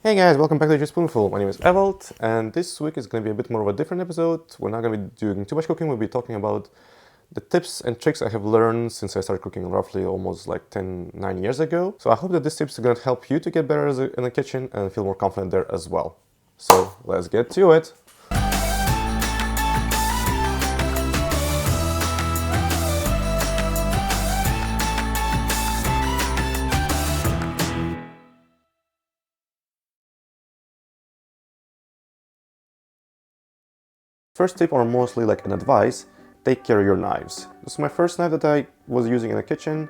Hey guys, welcome back to Just Spoonful. My name is Evald, and this week is going to be a bit more of a different episode. We're not going to be doing too much cooking. We'll be talking about the tips and tricks I have learned since I started cooking roughly almost like 9 years ago. So I hope that these tips are going to help you to get better in the kitchen and feel more confident there as well. So let's get to it. First tip, or mostly like an advice, take care of your knives. This is my first knife that I was using in the kitchen.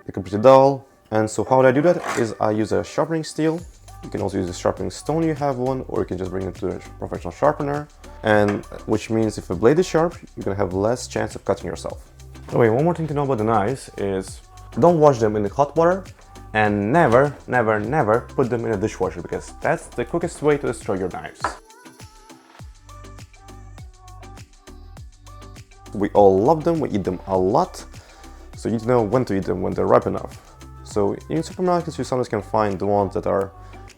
They're completely dull. And so how I do that is I use a sharpening steel. You can also use a sharpening stone, you have one, or you can just bring it to a professional sharpener. And which means if a blade is sharp, you're gonna have less chance of cutting yourself. Anyway, one more thing to know about the knives is don't wash them in the hot water, and never, never, never put them in a dishwasher, because that's the quickest way to destroy your knives. We all love them, we eat them a lot, so you need to know when to eat them, when they're ripe enough. So in supermarkets you sometimes can find the ones that are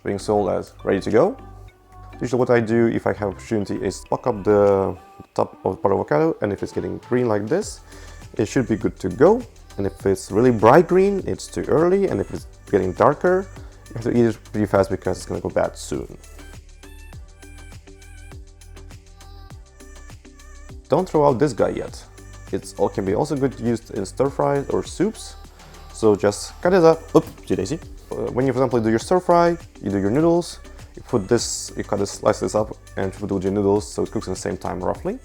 being sold as ready to go. Usually what I do if I have opportunity is pluck up the top of the avocado, and if it's getting green like this, it should be good to go. And if it's really bright green, it's too early, and if it's getting darker, you have to eat it pretty fast because it's going to go bad soon. Don't throw out this guy yet. It can be also good used in stir fries or soups. So just cut it up. Oopsie daisy. When you, for example, do your stir fry, you do your noodles, you put this, you cut this, slice this up, and put it with your noodles so it cooks at the same time roughly.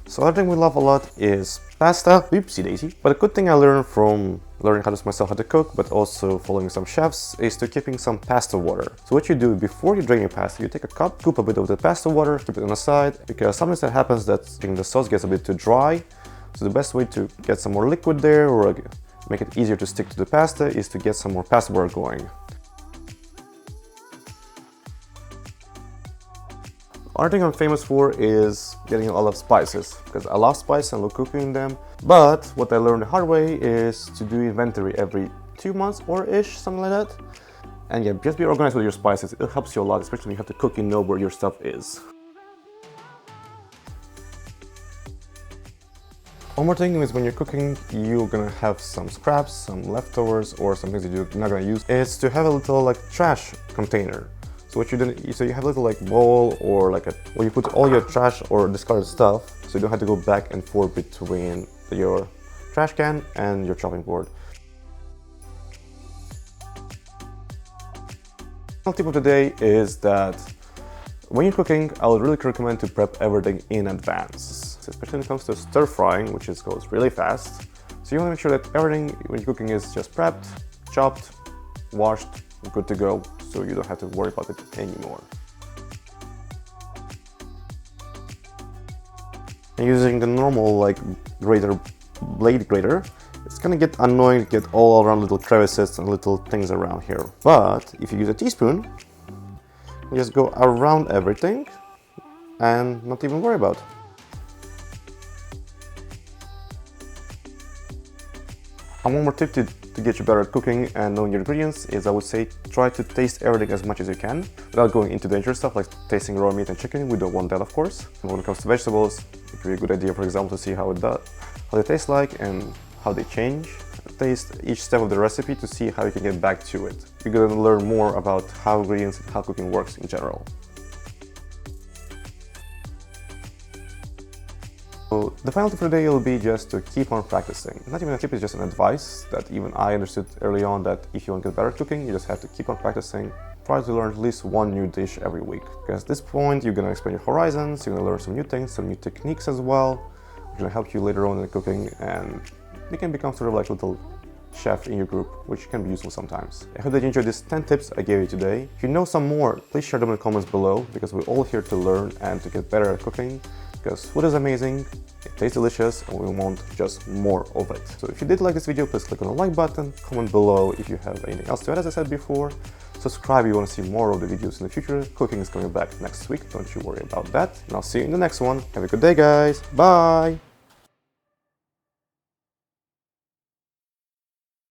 So another thing we love a lot is pasta. Oopsie daisy. But a good thing I learned from learning myself how to cook, but also following some chefs, is to keeping some pasta water. So what you do before you drain your pasta, you take a cup, scoop a bit of the pasta water, keep it on the side, because sometimes that happens that the sauce gets a bit too dry. So the best way to get some more liquid there, or make it easier to stick to the pasta, is to get some more pasta water going. Another thing I'm famous for is getting a lot of spices, because I love spice and love cooking them. But what I learned the hard way is to do inventory every 2 months or ish, something like that. And yeah, just be organized with your spices. It helps you a lot, especially when you have to cook, you know where your stuff is. One more thing is when you're cooking, you're gonna have some scraps, some leftovers, or some things that you're not gonna use, is to have a little like trash container. So what you do, so you have a little like bowl or like where you put all your trash or discarded stuff, so you don't have to go back and forth between your trash can and your chopping board. The tip of the day is that when you're cooking, I would really recommend to prep everything in advance, especially when it comes to stir frying, which goes really fast. So you want to make sure that everything when you're cooking is just prepped, chopped, washed, good to go, so you don't have to worry about it anymore. And using the normal like blade grater, it's gonna get annoying to get all around little crevices and little things around here. But if you use a teaspoon, you just go around everything and not even worry about it. And one more tip to get you better at cooking and knowing your ingredients is, I would say, try to taste everything as much as you can without going into dangerous stuff like tasting raw meat and chicken. We don't want that, of course. And when it comes to vegetables, it would be a good idea, for example, to see how they taste like and how they change. Taste each step of the recipe to see how you can get back to it. You're going to learn more about how ingredients and how cooking works in general. So the final tip for the day will be just to keep on practicing. Not even a tip, it's just an advice that even I understood early on, that if you want to get better at cooking, you just have to keep on practicing. Try to learn at least one new dish every week, because at this point you're going to expand your horizons, you're going to learn some new things, some new techniques as well, which are going to help you later on in cooking, and you can become sort of like a little chef in your group, which can be useful sometimes. I hope that you enjoyed these 10 tips I gave you today. If you know some more, please share them in the comments below, because we're all here to learn and to get better at cooking. Because food is amazing, it tastes delicious, and we want just more of it. So if you did like this video, please click on the like button, comment below if you have anything else to add, as I said before. Subscribe if you want to see more of the videos in the future. Cooking is coming back next week, don't you worry about that. And I'll see you in the next one. Have a good day, guys. Bye!